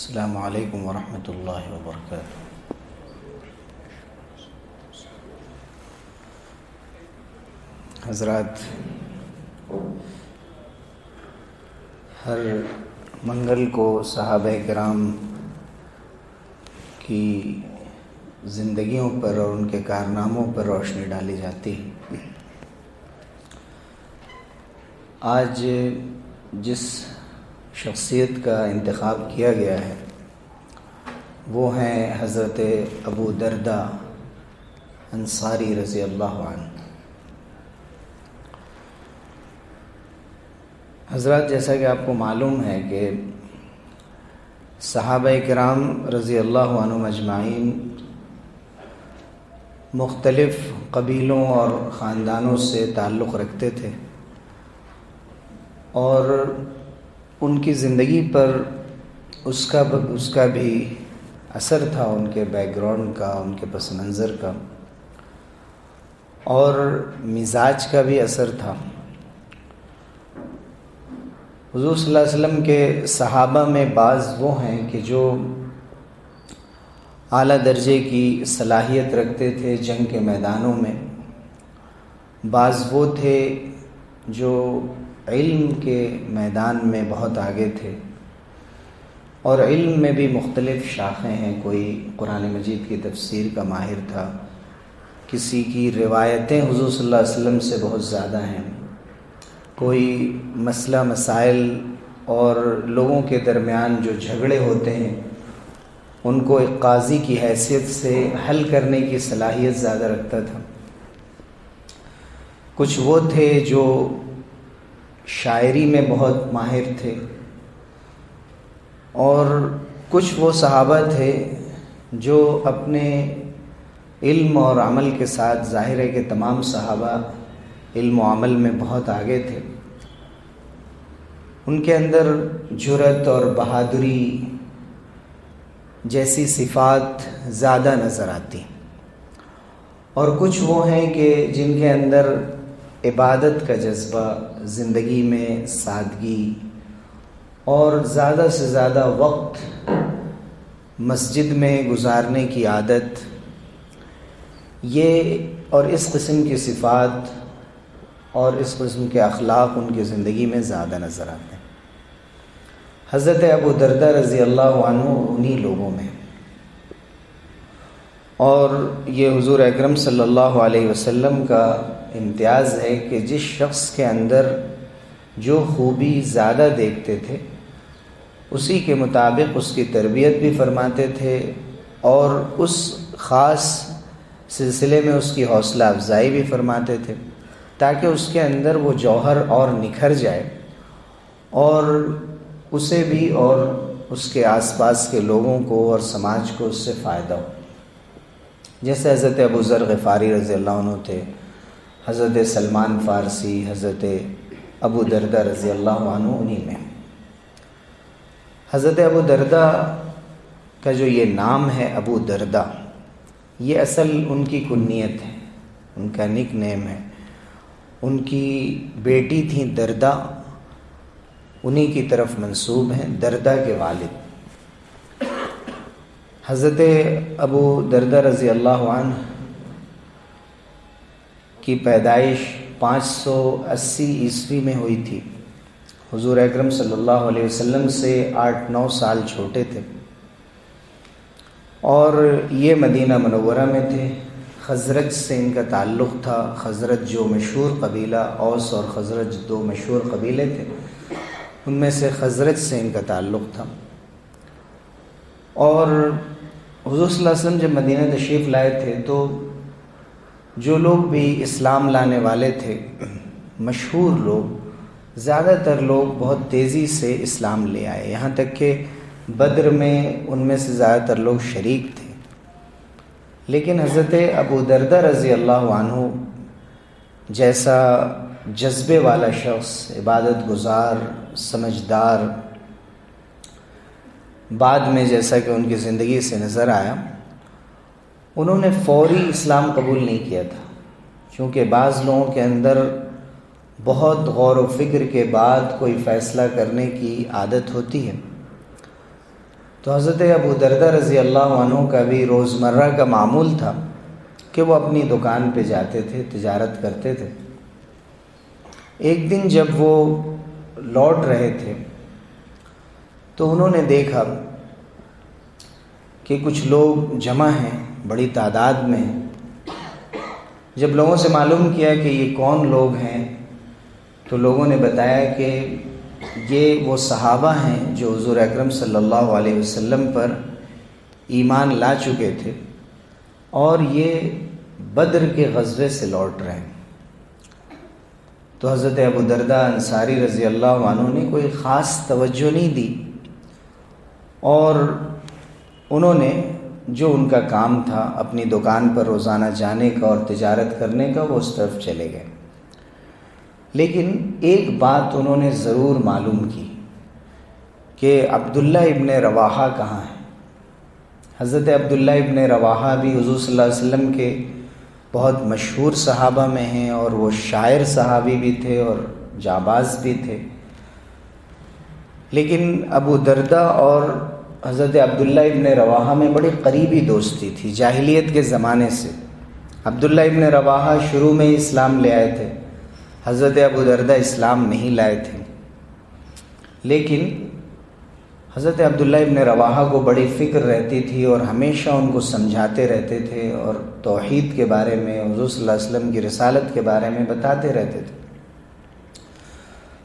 السلام علیکم ورحمۃ اللہ وبرکاتہ۔ حضرات، ہر منگل کو صحابہ کرام کی زندگیوں پر اور ان کے کارناموں پر روشنی ڈالی جاتی ہے۔ آج جس شخصیت کا انتخاب کیا گیا ہے وہ ہیں حضرت ابو درداء انصاری رضی اللہ عنہ۔ حضرات، جیسا کہ آپ کو معلوم ہے کہ صحابہ کرام رضی اللہ عنہم اجمعین مختلف قبیلوں اور خاندانوں سے تعلق رکھتے تھے، اور ان کی زندگی پر اس کا بھی اثر تھا، ان کے بیک گراؤنڈ کا، ان کے پس منظر کا اور مزاج کا بھی اثر تھا۔ حضور صلی اللہ علیہ وسلم کے صحابہ میں بعض وہ ہیں کہ جو اعلیٰ درجے کی صلاحیت رکھتے تھے جنگ کے میدانوں میں، بعض وہ تھے جو علم کے میدان میں بہت آگے تھے، اور علم میں بھی مختلف شاخیں ہیں۔ کوئی قرآن مجید کی تفسیر کا ماہر تھا، کسی کی روایتیں حضور صلی اللہ علیہ وسلم سے بہت زیادہ ہیں، کوئی مسئلہ مسائل اور لوگوں کے درمیان جو جھگڑے ہوتے ہیں ان کو ایک قاضی کی حیثیت سے حل کرنے کی صلاحیت زیادہ رکھتا تھا۔ کچھ وہ تھے جو شاعری میں بہت ماہر تھے، اور کچھ وہ صحابہ تھے جو اپنے علم اور عمل کے ساتھ، ظاہر ہے کہ تمام صحابہ علم و عمل میں بہت آگے تھے، ان کے اندر جرأت اور بہادری جیسی صفات زیادہ نظر آتی، اور کچھ وہ ہیں کہ جن کے اندر عبادت کا جذبہ، زندگی میں سادگی اور زیادہ سے زیادہ وقت مسجد میں گزارنے کی عادت، یہ اور اس قسم کی صفات اور اس قسم کے اخلاق ان کی زندگی میں زیادہ نظر آتے ہیں۔ حضرت ابو درداء رضی اللہ عنہ انہی لوگوں میں، اور یہ حضور اکرم صلی اللہ علیہ وسلم کا امتیاز ہے کہ جس شخص کے اندر جو خوبی زیادہ دیکھتے تھے اسی کے مطابق اس کی تربیت بھی فرماتے تھے، اور اس خاص سلسلے میں اس کی حوصلہ افزائی بھی فرماتے تھے، تاکہ اس کے اندر وہ جوہر اور نکھر جائے اور اسے بھی اور اس کے آس پاس کے لوگوں کو اور سماج کو اس سے فائدہ ہو۔ جیسے حضرت ابو ذر غفاری رضی اللہ عنہ تھے، حضرت سلمان فارسی، حضرت ابو درداء رضی اللہ عنہ انہی میں۔ حضرت ابو درداء کا جو یہ نام ہے ابو درداء، یہ اصل ان کی کنیت ہے، ان کا نک نیم ہے۔ ان کی بیٹی تھیں درداء، انہی کی طرف منسوب ہیں، درداء کے والد۔ حضرت ابو درداء رضی اللہ عنہ کی پیدائش 580 عیسوی میں ہوئی تھی۔ حضور اکرم صلی اللہ علیہ وسلم سے 8-9 سال چھوٹے تھے، اور یہ مدینہ منورہ میں تھے۔ خزرج سے ان کا تعلق تھا۔ خزرج جو مشہور قبیلہ، اوس اور خزرج دو مشہور قبیلے تھے، ان میں سے خزرج سے ان کا تعلق تھا۔ اور حضور صلی اللہ علیہ وسلم جب مدینہ تشریف لائے تھے تو جو لوگ بھی اسلام لانے والے تھے، مشہور لوگ، زیادہ تر لوگ بہت تیزی سے اسلام لے آئے، یہاں تک کہ بدر میں ان میں سے زیادہ تر لوگ شریک تھے۔ لیکن حضرت ابو درداء رضی اللہ عنہ جیسا جذبے والا شخص، عبادت گزار، سمجھدار، بعد میں جیسا کہ ان کی زندگی سے نظر آیا، انہوں نے فوری اسلام قبول نہیں کیا تھا، کیونکہ بعض لوگوں کے اندر بہت غور و فکر کے بعد کوئی فیصلہ کرنے کی عادت ہوتی ہے۔ تو حضرت ابو دردہ رضی اللہ عنہ کا بھی روزمرہ کا معمول تھا کہ وہ اپنی دکان پہ جاتے تھے، تجارت کرتے تھے۔ ایک دن جب وہ لوٹ رہے تھے تو انہوں نے دیکھا کہ کچھ لوگ جمع ہیں، بڑی تعداد میں ہیں۔ جب لوگوں سے معلوم کیا کہ یہ کون لوگ ہیں تو لوگوں نے بتایا کہ یہ وہ صحابہ ہیں جو حضور اکرم صلی اللہ علیہ وسلم پر ایمان لا چکے تھے اور یہ بدر کے غزوے سے لوٹ رہے ہیں۔ تو حضرت ابو دردہ انصاری رضی اللہ عنہ نے کوئی خاص توجہ نہیں دی اور انہوں نے جو ان کا کام تھا اپنی دکان پر روزانہ جانے کا اور تجارت کرنے کا، وہ اس طرف چلے گئے۔ لیکن ایک بات انہوں نے ضرور معلوم کی کہ عبداللہ ابن رواحہ کہاں ہے۔ حضرت عبداللہ ابن رواحہ بھی حضور صلی اللہ علیہ وسلم کے بہت مشہور صحابہ میں ہیں اور وہ شاعر صحابی بھی تھے اور جانباز بھی تھے۔ لیکن ابو دردہ اور حضرت عبداللہ ابن رواحہ میں بڑی قریبی دوستی تھی جاہلیت کے زمانے سے۔ عبداللہ ابن رواحہ شروع میں ہی اسلام لے آئے تھے، حضرت ابو دردہ اسلام نہیں لائے تھے، لیکن حضرت عبداللہ ابن رواحہ کو بڑی فکر رہتی تھی اور ہمیشہ ان کو سمجھاتے رہتے تھے اور توحید کے بارے میں، حضور صلی اللہ علیہ وسلم کی رسالت کے بارے میں بتاتے رہتے تھے۔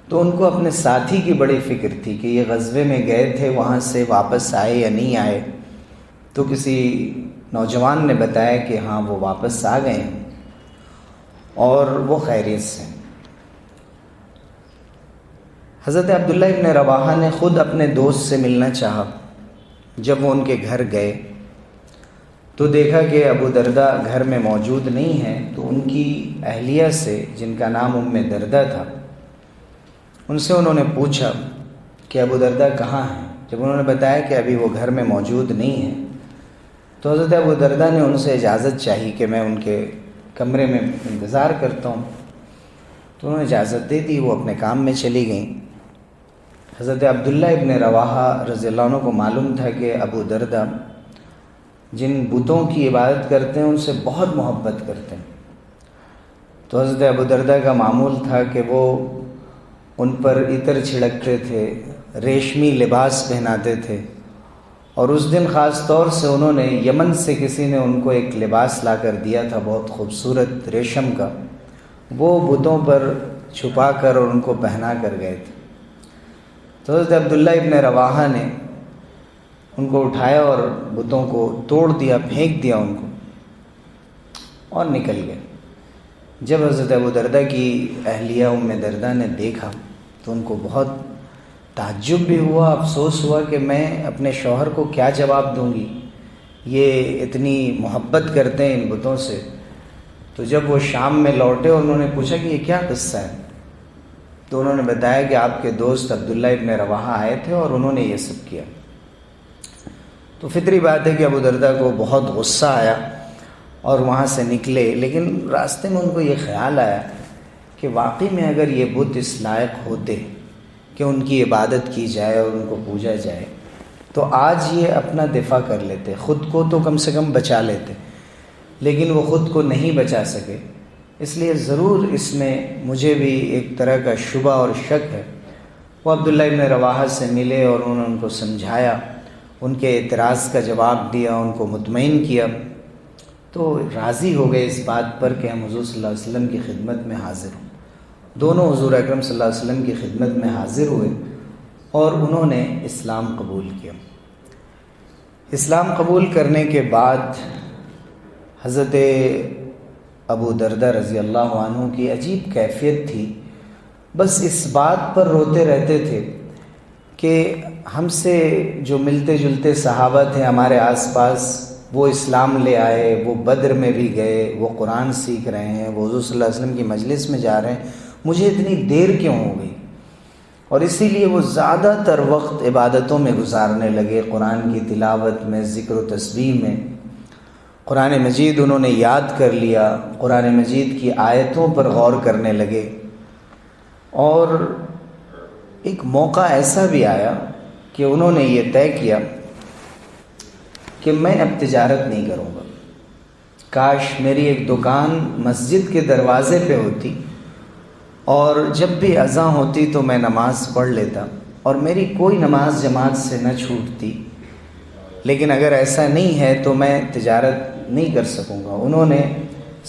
تو ان کو اپنے ساتھی کی بڑی فکر تھی کہ یہ غزوے میں گئے تھے، وہاں سے واپس آئے یا نہیں آئے۔ تو کسی نوجوان نے بتایا کہ ہاں وہ واپس آ گئے ہیں اور وہ خیریت سے۔ حضرت عبداللہ ابن رواحہ نے خود اپنے دوست سے ملنا چاہا۔ جب وہ ان کے گھر گئے تو دیکھا کہ ابو دردہ گھر میں موجود نہیں ہیں، تو ان کی اہلیہ سے، جن کا نام ام دردہ تھا، ان سے انہوں نے پوچھا کہ ابو دردہ کہاں ہیں۔ جب انہوں نے بتایا کہ ابھی وہ گھر میں موجود نہیں ہیں تو حضرت ابو دردہ نے ان سے اجازت چاہی کہ میں ان کے کمرے میں انتظار کرتا ہوں۔ تو انہوں نے اجازت دے دی، وہ اپنے کام میں چلی گئیں۔ حضرت عبداللہ ابن رواحہ رضی اللہ عنہ کو معلوم تھا کہ ابو دردہ جن بتوں کی عبادت کرتے ہیں ان سے بہت محبت کرتے ہیں۔ تو حضرت ابو دردہ کا معمول تھا کہ وہ ان پر عطر چھڑکتے تھے، ریشمی لباس پہناتے تھے، اور اس دن خاص طور سے انہوں نے یمن سے کسی نے ان کو ایک لباس لا کر دیا تھا بہت خوبصورت ریشم کا، وہ بتوں پر چھپا کر اور ان کو پہنا کر گئے تھے۔ تو حضرت عبداللہ ابن رواحہ نے ان کو اٹھایا اور بتوں کو توڑ دیا، پھینک دیا ان کو، اور نکل گئے۔ جب حضرت ابو دردہ کی اہلیہ ام دردہ نے دیکھا تو ان کو بہت تعجب بھی ہوا، افسوس ہوا کہ میں اپنے شوہر کو کیا جواب دوں گی، یہ اتنی محبت کرتے ہیں ان بتوں سے۔ تو جب وہ شام میں لوٹے اور انہوں نے پوچھا کہ یہ کیا قصہ ہے، تو انہوں نے بتایا کہ آپ کے دوست عبداللہ ابن رواحہ آئے تھے اور انہوں نے یہ سب کیا۔ تو فطری بات ہے کہ ابو دردہ کو بہت غصہ آیا اور وہاں سے نکلے، لیکن راستے میں ان کو یہ خیال آیا کہ واقعی میں اگر یہ بت اس لائق ہوتے کہ ان کی عبادت کی جائے اور ان کو پوجا جائے تو آج یہ اپنا دفاع کر لیتے، خود کو تو کم سے کم بچا لیتے، لیکن وہ خود کو نہیں بچا سکے۔ اس لیے ضرور اس میں مجھے بھی ایک طرح کا شبہ اور شک ہے۔ وہ عبداللہ ابن رواحہ سے ملے اور انہوں نے ان کو سمجھایا، ان کے اعتراض کا جواب دیا، ان کو مطمئن کیا، تو راضی ہو گئے اس بات پر کہ ہم حضور صلی اللہ علیہ وسلم کی خدمت میں حاضر ہوں۔ دونوں حضور اکرم صلی اللہ علیہ وسلم کی خدمت میں حاضر ہوئے اور انہوں نے اسلام قبول کیا۔ اسلام قبول کرنے کے بعد حضرت ابو دردہ رضی اللہ عنہ کی عجیب کیفیت تھی، بس اس بات پر روتے رہتے تھے کہ ہم سے جو ملتے جلتے صحابہ تھے ہمارے آس پاس، وہ اسلام لے آئے، وہ بدر میں بھی گئے، وہ قرآن سیکھ رہے ہیں، وہ حضور صلی اللہ علیہ وسلم کی مجلس میں جا رہے ہیں، مجھے اتنی دیر کیوں ہو گئی؟ اور اسی لیے وہ زیادہ تر وقت عبادتوں میں گزارنے لگے، قرآن کی تلاوت میں، ذکر و تسبیح میں۔ قرآن مجید انہوں نے یاد کر لیا، قرآن مجید کی آیتوں پر غور کرنے لگے، اور ایک موقع ایسا بھی آیا کہ انہوں نے یہ طے کیا کہ میں اب تجارت نہیں کروں گا، کاش میری ایک دکان مسجد کے دروازے پہ ہوتی اور جب بھی اذان ہوتی تو میں نماز پڑھ لیتا اور میری کوئی نماز جماعت سے نہ چھوٹتی، لیکن اگر ایسا نہیں ہے تو میں تجارت نہیں کر سکوں گا۔ انہوں نے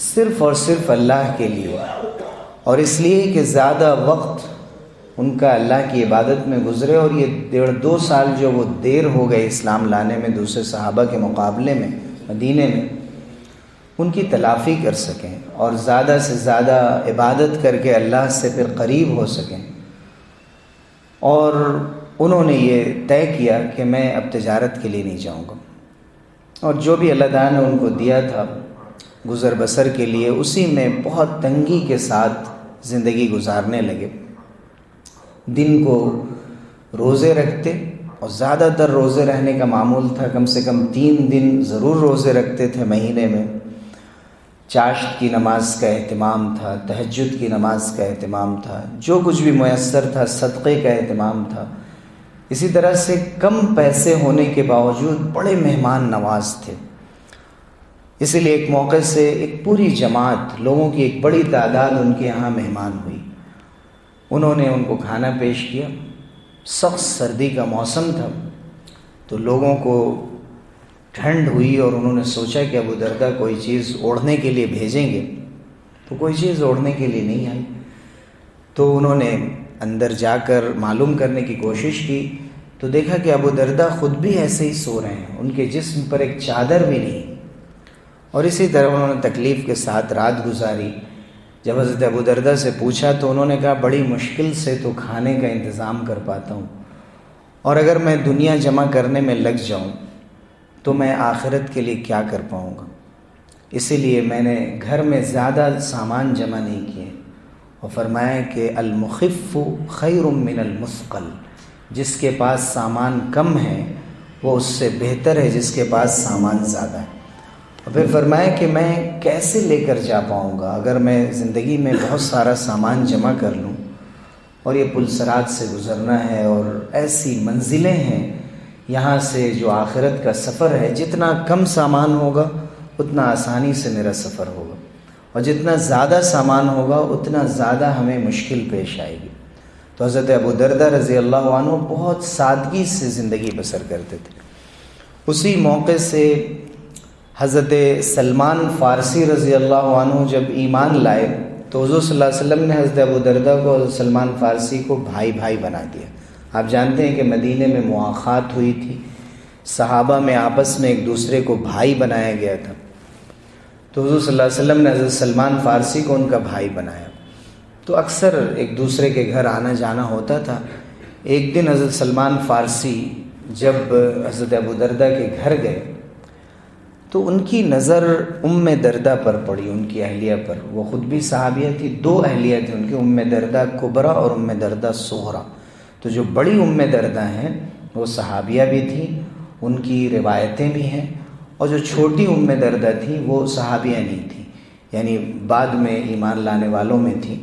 صرف اور صرف اللہ کے لیے، اور اس لیے کہ زیادہ وقت ان کا اللہ کی عبادت میں گزرے، اور یہ 1.5-2 سال جو وہ دیر ہو گئے اسلام لانے میں دوسرے صحابہ کے مقابلے میں مدینے میں، ان کی تلافی کر سکیں اور زیادہ سے زیادہ عبادت کر کے اللہ سے پھر قریب ہو سکیں۔ اور انہوں نے یہ طے کیا کہ میں اب تجارت کے لیے نہیں جاؤں گا، اور جو بھی اللہ تعالیٰ نے ان کو دیا تھا گزر بسر کے لیے اسی میں بہت تنگی کے ساتھ زندگی گزارنے لگے۔ دن کو روزے رکھتے، اور زیادہ تر روزے رہنے کا معمول تھا، کم سے کم 3 دن ضرور روزے رکھتے تھے مہینے میں۔ چاشت کی نماز کا اہتمام تھا، تہجد کی نماز کا اہتمام تھا، جو کچھ بھی میسر تھا صدقے کا اہتمام تھا۔ اسی طرح سے کم پیسے ہونے کے باوجود بڑے مہمان نواز تھے، اسی لیے ایک موقع سے ایک پوری جماعت لوگوں کی ایک بڑی تعداد ان کے یہاں مہمان ہوئی۔ انہوں نے ان کو کھانا پیش کیا، سخت سردی کا موسم تھا تو لوگوں کو ٹھنڈ ہوئی اور انہوں نے سوچا کہ ابو دردہ کوئی چیز اوڑھنے کے لیے بھیجیں گے، تو کوئی چیز اوڑھنے کے لیے نہیں آئی۔ تو انہوں نے اندر جا کر معلوم کرنے کی کوشش کی تو دیکھا کہ ابو دردہ خود بھی ایسے ہی سو رہے ہیں، ان کے جسم پر ایک چادر بھی نہیں، اور اسی طرح انہوں نے تکلیف کے ساتھ رات گزاری۔ جب حضرت ابو دردہ سے پوچھا تو انہوں نے کہا بڑی مشکل سے تو کھانے کا انتظام کر پاتا ہوں، اور اگر میں دنیا جمع کرنے میں لگ جاؤں تو میں آخرت کے لیے کیا کر پاؤں گا، اسی لیے میں نے گھر میں زیادہ سامان جمع نہیں کیے۔ اور فرمایا کہ المخف خیر من المثقل، جس کے پاس سامان کم ہے وہ اس سے بہتر ہے جس کے پاس سامان زیادہ ہے۔ اور پھر فرمایا کہ میں کیسے لے کر جا پاؤں گا اگر میں زندگی میں بہت سارا سامان جمع کر لوں، اور یہ پلسرات سے گزرنا ہے اور ایسی منزلیں ہیں یہاں سے جو آخرت کا سفر ہے، جتنا کم سامان ہوگا اتنا آسانی سے میرا سفر ہوگا، اور جتنا زیادہ سامان ہوگا اتنا زیادہ ہمیں مشکل پیش آئے گی۔ تو حضرت ابو دردہ رضی اللہ عنہ بہت سادگی سے زندگی بسر کرتے تھے۔ اسی موقع سے حضرت سلمان فارسی رضی اللہ عنہ جب ایمان لائے تو حضور صلی اللہ علیہ وسلم نے حضرت ابو دردہ کو حضرت سلمان فارسی کو بھائی بھائی بنا دیا۔ آپ جانتے ہیں کہ مدینے میں مواخات ہوئی تھی، صحابہ میں آپس میں ایک دوسرے کو بھائی بنایا گیا تھا، تو حضور صلی اللہ علیہ وسلم نے حضرت سلمان فارسی کو ان کا بھائی بنایا۔ تو اکثر ایک دوسرے کے گھر آنا جانا ہوتا تھا۔ ایک دن حضرت سلمان فارسی جب حضرت ابو دردہ کے گھر گئے تو ان کی نظر ام دردہ پر پڑی، ان کی اہلیہ پر۔ وہ خود بھی صحابیہ تھی، 2 اہلیہ تھیں ان کی، ام دردہ کبریٰ اور ام دردہ صغریٰ۔ تو جو بڑی ام دردہ ہیں وہ صحابیہ بھی تھیں، ان کی روایتیں بھی ہیں، اور جو چھوٹی ام دردہ تھیں وہ صحابیہ نہیں تھیں، یعنی بعد میں ایمان لانے والوں میں تھیں،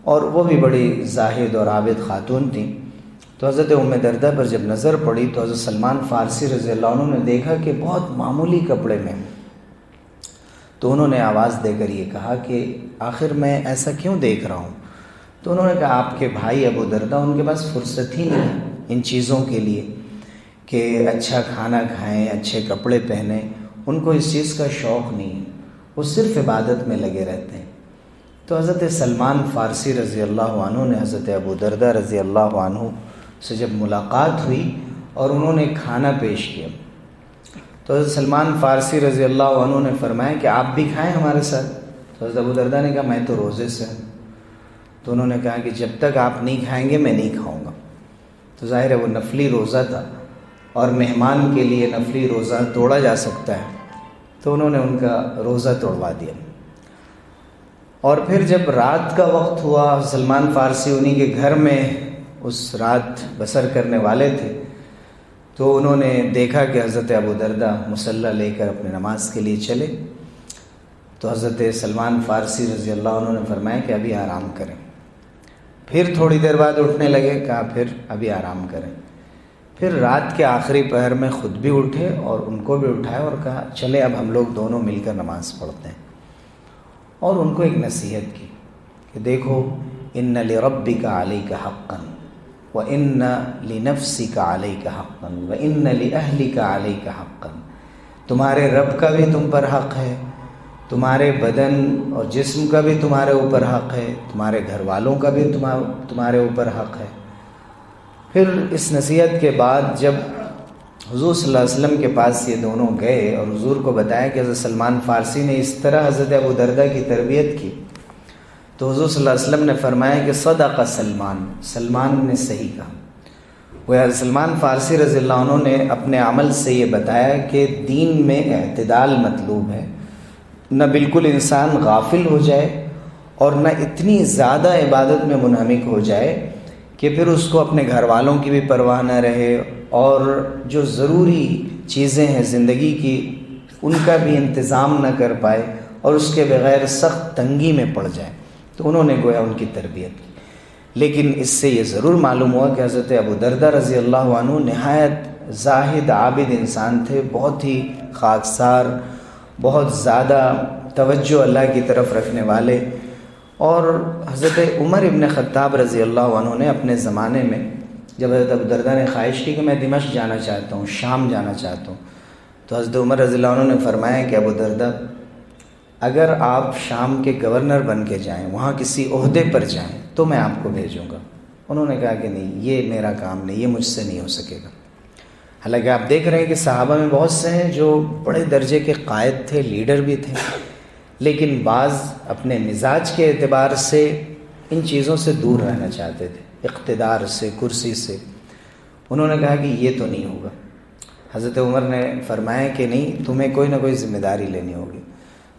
اور وہ بھی بڑی زاہد اور عابد خاتون تھیں۔ تو حضرت ام دردہ پر جب نظر پڑی تو حضرت سلمان فارسی رضی اللہ عنہ نے دیکھا کہ بہت معمولی کپڑے میں، تو انہوں نے آواز دے کر یہ کہا کہ آخر میں ایسا کیوں دیکھ رہا ہوں؟ تو انہوں نے کہا آپ کے بھائی ابو دردہ، ان کے پاس فرصت ہی نہیں ہے ان چیزوں کے لیے کہ اچھا کھانا کھائیں، اچھے کپڑے پہنیں، ان کو اس چیز کا شوق نہیں ہے، وہ صرف عبادت میں لگے رہتے ہیں۔ تو حضرت سلمان فارسی رضی اللہ عنہ نے حضرت ابو دردہ رضی اللہ عنہ سے جب ملاقات ہوئی اور انہوں نے کھانا پیش کیا تو حضرت سلمان فارسی رضی اللہ عنہ نے فرمایا کہ آپ بھی کھائیں ہمارے ساتھ۔ تو حضرت ابو دردہ نے کہا میں تو روزے سے ہوں۔ تو انہوں نے کہا کہ جب تک آپ نہیں کھائیں گے میں نہیں کھاؤں گا۔ تو ظاہر ہے وہ نفلی روزہ تھا، اور مہمان کے لیے نفلی روزہ توڑا جا سکتا ہے، تو انہوں نے ان کا روزہ توڑوا دیا۔ اور پھر جب رات کا وقت ہوا، سلمان فارسی انہی کے گھر میں اس رات بسر کرنے والے تھے، تو انہوں نے دیکھا کہ حضرت ابو دردہ مصلی لے کر اپنے نماز کے لیے چلے، تو حضرت سلمان فارسی رضی اللہ عنہ نے فرمایا کہ ابھی آرام کریں۔ پھر تھوڑی دیر بعد اٹھنے لگے، کہا پھر ابھی آرام کریں۔ پھر رات کے آخری پہر میں خود بھی اٹھے اور ان کو بھی اٹھایا اور کہا چلے اب ہم لوگ دونوں مل کر نماز پڑھتے ہیں، اور ان کو ایک نصیحت کی کہ دیکھو ان لربک علیک حقا وان لنفسک علیک حقا وان لاہلک علیک حقا، تمہارے رب کا بھی تم پر حق ہے، تمہارے بدن اور جسم کا بھی تمہارے اوپر حق ہے، تمہارے گھر والوں کا بھی تمہارے اوپر حق ہے۔ پھر اس نصیحت کے بعد جب حضور صلی اللہ علیہ وسلم کے پاس یہ دونوں گئے اور حضور کو بتایا کہ حضرت سلمان فارسی نے اس طرح حضرت ابو دردہ کی تربیت کی، تو حضور صلی اللہ علیہ وسلم نے فرمایا کہ صدق سلمان نے صحیح کہا۔ وہ حضرت سلمان فارسی رضی اللہ عنہ نے اپنے عمل سے یہ بتایا کہ دین میں اعتدال مطلوب ہے، نہ بالکل انسان غافل ہو جائے اور نہ اتنی زیادہ عبادت میں منہمک ہو جائے کہ پھر اس کو اپنے گھر والوں کی بھی پرواہ نہ رہے اور جو ضروری چیزیں ہیں زندگی کی ان کا بھی انتظام نہ کر پائے اور اس کے بغیر سخت تنگی میں پڑ جائے۔ تو انہوں نے گویا ان کی تربیت کی، لیکن اس سے یہ ضرور معلوم ہوا کہ حضرت ابو دردہ رضی اللہ عنہ نہایت زاہد عابد انسان تھے، بہت ہی خاکسار، بہت زیادہ توجہ اللہ کی طرف رکھنے والے۔ اور حضرت عمر ابن خطاب رضی اللہ عنہ نے اپنے زمانے میں جب حضرت ابو دردہ نے خواہش کی کہ میں دمشق جانا چاہتا ہوں، شام جانا چاہتا ہوں، تو حضرت عمر رضی اللہ عنہ نے فرمایا کہ ابو دردہ اگر آپ شام کے گورنر بن کے جائیں، وہاں کسی عہدے پر جائیں تو میں آپ کو بھیجوں گا۔ انہوں نے کہا کہ نہیں، یہ میرا کام نہیں، یہ مجھ سے نہیں ہو سکے گا۔ حالانکہ آپ دیکھ رہے ہیں کہ صحابہ میں بہت سے ہیں جو بڑے درجے کے قائد تھے، لیڈر بھی تھے، لیکن بعض اپنے مزاج کے اعتبار سے ان چیزوں سے دور رہنا چاہتے تھے، اقتدار سے، کرسی سے۔ انہوں نے کہا کہ یہ تو نہیں ہوگا۔ حضرت عمر نے فرمایا کہ نہیں، تمہیں کوئی نہ کوئی ذمہ داری لینی ہوگی۔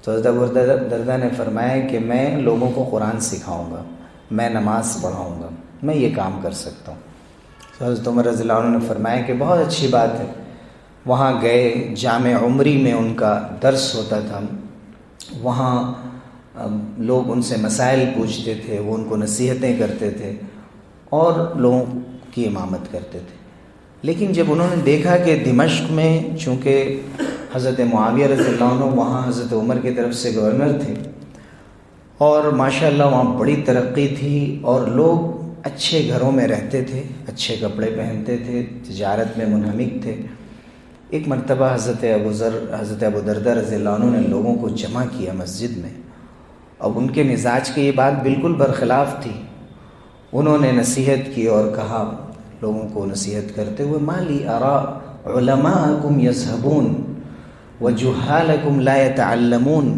تو حضرت ابو دردہ نے فرمایا کہ میں لوگوں کو قرآن سکھاؤں گا، میں نماز پڑھاؤں گا، میں یہ کام کر سکتا ہوں۔ تو حضرت عمر رضی اللہ عنہ نے فرمایا کہ بہت اچھی بات ہے۔ وہاں گئے، جامع عمری میں ان کا درس ہوتا تھا، وہاں لوگ ان سے مسائل پوچھتے تھے، وہ ان کو نصیحتیں کرتے تھے اور لوگوں کی امامت کرتے تھے۔ لیکن جب انہوں نے دیکھا کہ دمشق میں چونکہ حضرت معاویہ رضی اللہ عنہ وہاں حضرت عمر کی طرف سے گورنر تھے اور ماشاءاللہ وہاں بڑی ترقی تھی اور لوگ اچھے گھروں میں رہتے تھے، اچھے کپڑے پہنتے تھے، تجارت میں منہمک تھے، ایک مرتبہ حضرت ابو دردہ رضی اللہ عنہ نے لوگوں کو جمع کیا مسجد میں، اب ان کے مزاج کی یہ بات بالکل برخلاف تھی۔ انہوں نے نصیحت کی اور کہا لوگوں کو نصیحت کرتے ہوئے، مالی ارا علماءکم یذهبون وجہالکم لا یتعلمون،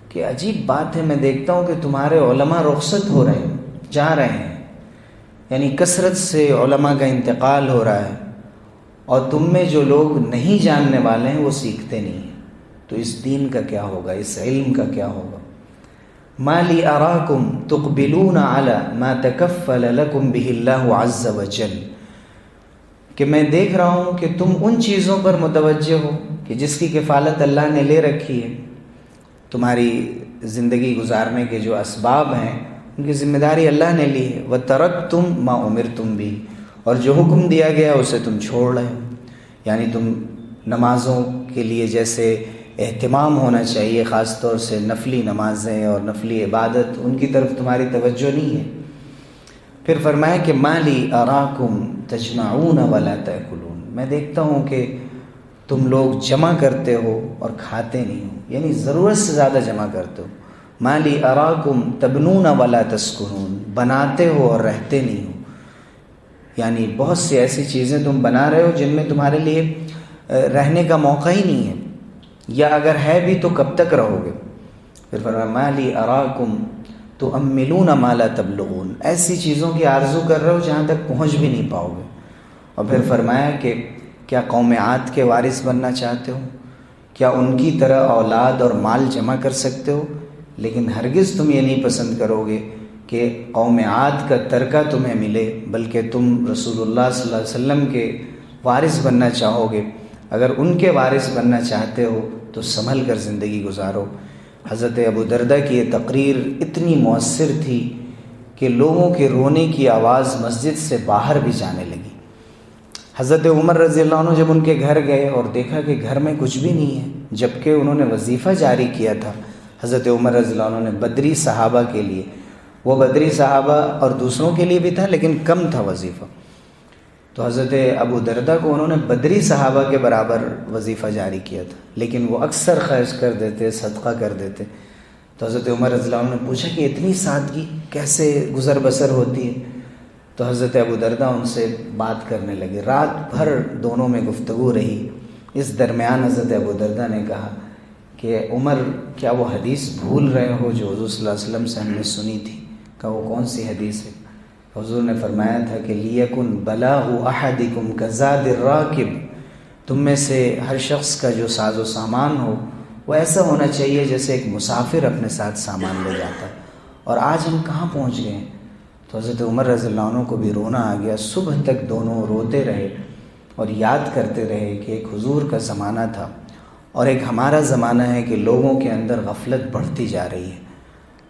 کہ عجیب بات ہے، میں دیکھتا ہوں کہ تمہارے علماء رخصت ہو رہے ہیں، جا رہے ہیں، یعنی کثرت سے علماء کا انتقال ہو رہا ہے، اور تم میں جو لوگ نہیں جاننے والے ہیں وہ سیکھتے نہیں ہیں، تو اس دین کا کیا ہوگا، اس علم کا کیا ہوگا؟ مالی اراکم تقبلون علی ما تکفل لکم بہ اللہ عز وجل، کہ میں دیکھ رہا ہوں کہ تم ان چیزوں پر متوجہ ہو کہ جس کی کفالت اللہ نے لے رکھی ہے، تمہاری زندگی گزارنے کے جو اسباب ہیں ان کی ذمہ داری اللہ نے لی ہے، وَتَرَكْتُمْ مَا أُمِرْتُمْ بِهِ، اور جو حکم دیا گیا اسے تم چھوڑ رہے ہو۔ یعنی تم نمازوں کے لیے جیسے اہتمام ہونا چاہیے، خاص طور سے نفلی نمازیں اور نفلی عبادت، ان کی طرف تمہاری توجہ نہیں ہے۔ پھر فرمایا کہ مالی اراکم تجمعون ولا تاکلون، میں دیکھتا ہوں کہ تم لوگ جمع کرتے ہو اور کھاتے نہیں ہو، یعنی ضرورت سے زیادہ جمع کرتے ہو۔ مالی اراکم تبنون ولا تسکنون، بناتے ہو اور رہتے نہیں ہو، یعنی بہت سی ایسی چیزیں تم بنا رہے ہو جن میں تمہارے لیے رہنے کا موقع ہی نہیں ہے، یا اگر ہے بھی تو کب تک رہو گے۔ پھر فرمایا مالی اراکم تؤملون ما لا تبلغون، ایسی چیزوں کی آرزو کر رہے ہو جہاں تک پہنچ بھی نہیں پاؤ گے۔ اور پھر فرمایا کہ کیا قوم عاد کے وارث بننا چاہتے ہو؟ کیا ان کی طرح اولاد اور مال جمع کر سکتے ہو؟ لیکن ہرگز تم یہ نہیں پسند کرو گے کہ قوم عاد کا ترکہ تمہیں ملے، بلکہ تم رسول اللہ صلی اللہ علیہ وسلم کے وارث بننا چاہو گے۔ اگر ان کے وارث بننا چاہتے ہو تو سنبھل کر زندگی گزارو۔ حضرت ابو دردہ کی یہ تقریر اتنی مؤثر تھی کہ لوگوں کے رونے کی آواز مسجد سے باہر بھی جانے لگی۔ حضرت عمر رضی اللہ عنہ جب ان کے گھر گئے اور دیکھا کہ گھر میں کچھ بھی نہیں ہے، جبکہ انہوں نے وظیفہ جاری کیا تھا حضرت عمر رضی اللہ عنہ نے بدری صحابہ کے لیے، وہ بدری صحابہ اور دوسروں کے لیے بھی تھا لیکن کم تھا وظیفہ، تو حضرت ابو دردہ کو انہوں نے بدری صحابہ کے برابر وظیفہ جاری کیا تھا، لیکن وہ اکثر خرچ کر دیتے، صدقہ کر دیتے۔ تو حضرت عمر رضی اللہ عنہ نے پوچھا کہ اتنی سادگی کیسے گزر بسر ہوتی ہے؟ تو حضرت ابو دردہ ان سے بات کرنے لگے، رات بھر دونوں میں گفتگو رہی۔ اس درمیان حضرت ابو دردہ نے کہا کہ عمر، کیا وہ حدیث بھول رہے ہو جو حضور صلی اللہ علیہ وسلم سے ہم نے سنی تھی؟ کہا وہ کون سی حدیث ہے؟ حضور نے فرمایا تھا کہ لیکن بلاغ احدکم کزاد الراکب، تم میں سے ہر شخص کا جو ساز و سامان ہو وہ ایسا ہونا چاہیے جیسے ایک مسافر اپنے ساتھ سامان لے جاتا ہے۔ اور آج ہم کہاں پہنچ گئے ہیں؟ تو حضرت عمر رضی اللہ عنہ کو بھی رونا آ گیا، صبح تک دونوں روتے رہے اور یاد کرتے رہے کہ ایک حضور کا زمانہ تھا اور ایک ہمارا زمانہ ہے کہ لوگوں کے اندر غفلت بڑھتی جا رہی ہے۔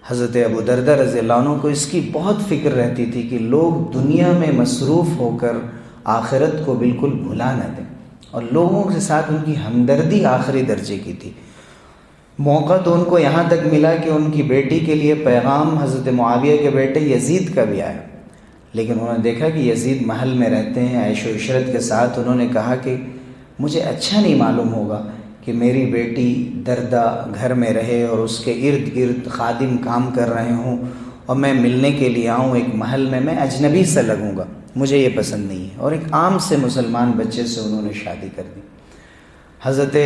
حضرت ابو دردہ رضی اللہ عنہ کو اس کی بہت فکر رہتی تھی کہ لوگ دنیا میں مصروف ہو کر آخرت کو بالکل بھلا نہ دیں، اور لوگوں کے ساتھ ان کی ہمدردی آخری درجے کی تھی۔ موقع تو ان کو یہاں تک ملا کہ ان کی بیٹی کے لیے پیغام حضرت معاویہ کے بیٹے یزید کا بھی آیا، لیکن انہوں نے دیکھا کہ یزید محل میں رہتے ہیں عیش و عشرت کے ساتھ۔ انہوں نے کہا کہ مجھے اچھا نہیں معلوم ہوگا کہ میری بیٹی دردہ گھر میں رہے اور اس کے ارد گرد خادم کام کر رہے ہوں اور میں ملنے کے لیے آؤں ایک محل میں اجنبی سے لگوں گا، مجھے یہ پسند نہیں ہے۔ اور ایک عام سے مسلمان بچے سے انہوں نے شادی کر دی۔ حضرت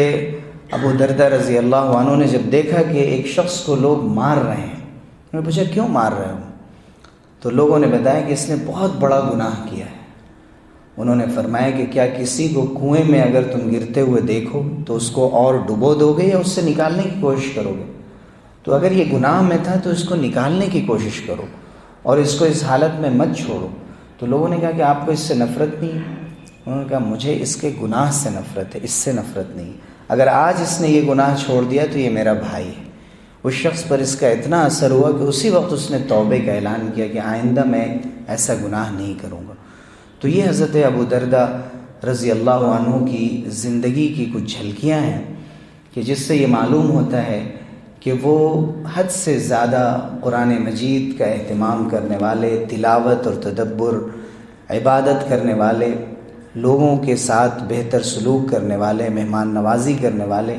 ابو دردہ رضی اللہ عنہ نے جب دیکھا کہ ایک شخص کو لوگ مار رہے ہیں، انہوں نے پوچھا کیوں مار رہے ہو؟ تو لوگوں نے بتایا کہ اس نے بہت بڑا گناہ کیا ہے۔ انہوں نے فرمایا کہ کیا کسی کو کنویں میں اگر تم گرتے ہوئے دیکھو تو اس کو اور ڈبو دو گے یا اس سے نکالنے کی کوشش کرو گے؟ تو اگر یہ گناہ میں تھا تو اس کو نکالنے کی کوشش کرو اور اس کو اس حالت میں مت چھوڑو۔ تو لوگوں نے کہا کہ آپ کو اس سے نفرت نہیں ہے؟ انہوں نے کہا مجھے اس کے گناہ سے نفرت ہے، اس سے نفرت نہیں۔ اگر آج اس نے یہ گناہ چھوڑ دیا تو یہ میرا بھائی ہے۔ اس شخص پر اس کا اتنا اثر ہوا کہ اسی وقت اس نے توبے کا اعلان کیا کہ آئندہ میں ایسا گناہ نہیں کروں گا۔ تو یہ حضرت ابو دردہ رضی اللہ عنہ کی زندگی کی کچھ جھلکیاں ہیں کہ جس سے یہ معلوم ہوتا ہے کہ وہ حد سے زیادہ قرآن مجید کا اہتمام کرنے والے، تلاوت اور تدبر، عبادت کرنے والے، لوگوں کے ساتھ بہتر سلوک کرنے والے، مہمان نوازی کرنے والے،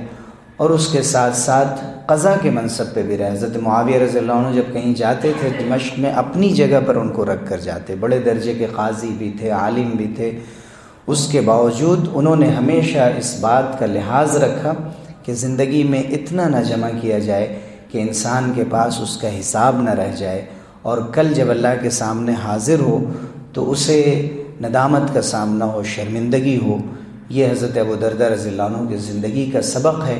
اور اس کے ساتھ ساتھ قضا کے منصب پہ بھی رہے۔ حضرت معاویہ رضی اللہ عنہ جب کہیں جاتے تھے دمشق میں اپنی جگہ پر ان کو رکھ کر جاتے، بڑے درجے کے قاضی بھی تھے، عالم بھی تھے، اس کے باوجود انہوں نے ہمیشہ اس بات کا لحاظ رکھا کہ زندگی میں اتنا نہ جمع کیا جائے کہ انسان کے پاس اس کا حساب نہ رہ جائے، اور کل جب اللہ کے سامنے حاضر ہو تو اسے ندامت کا سامنا ہو، شرمندگی ہو۔ یہ حضرت ابو دردہ رضی اللہ عنہ کی زندگی کا سبق ہے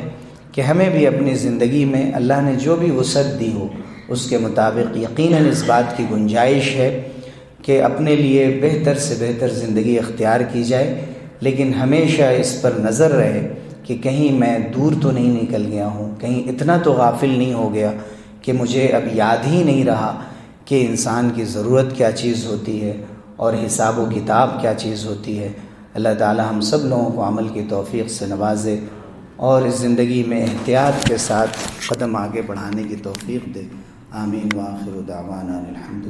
کہ ہمیں بھی اپنی زندگی میں اللہ نے جو بھی وسعت دی ہو اس کے مطابق یقیناً اس بات کی گنجائش ہے کہ اپنے لیے بہتر سے بہتر زندگی اختیار کی جائے، لیکن ہمیشہ اس پر نظر رہے کہ کہیں میں دور تو نہیں نکل گیا ہوں، کہیں اتنا تو غافل نہیں ہو گیا کہ مجھے اب یاد ہی نہیں رہا کہ انسان کی ضرورت کیا چیز ہوتی ہے اور حساب و کتاب کیا چیز ہوتی ہے۔ اللہ تعالی ہم سب لوگوں کو عمل کی توفیق سے نوازے اور اس زندگی میں احتیاط کے ساتھ قدم آگے بڑھانے کی توفیق دے۔ آمین وآخر دعوانا الحمد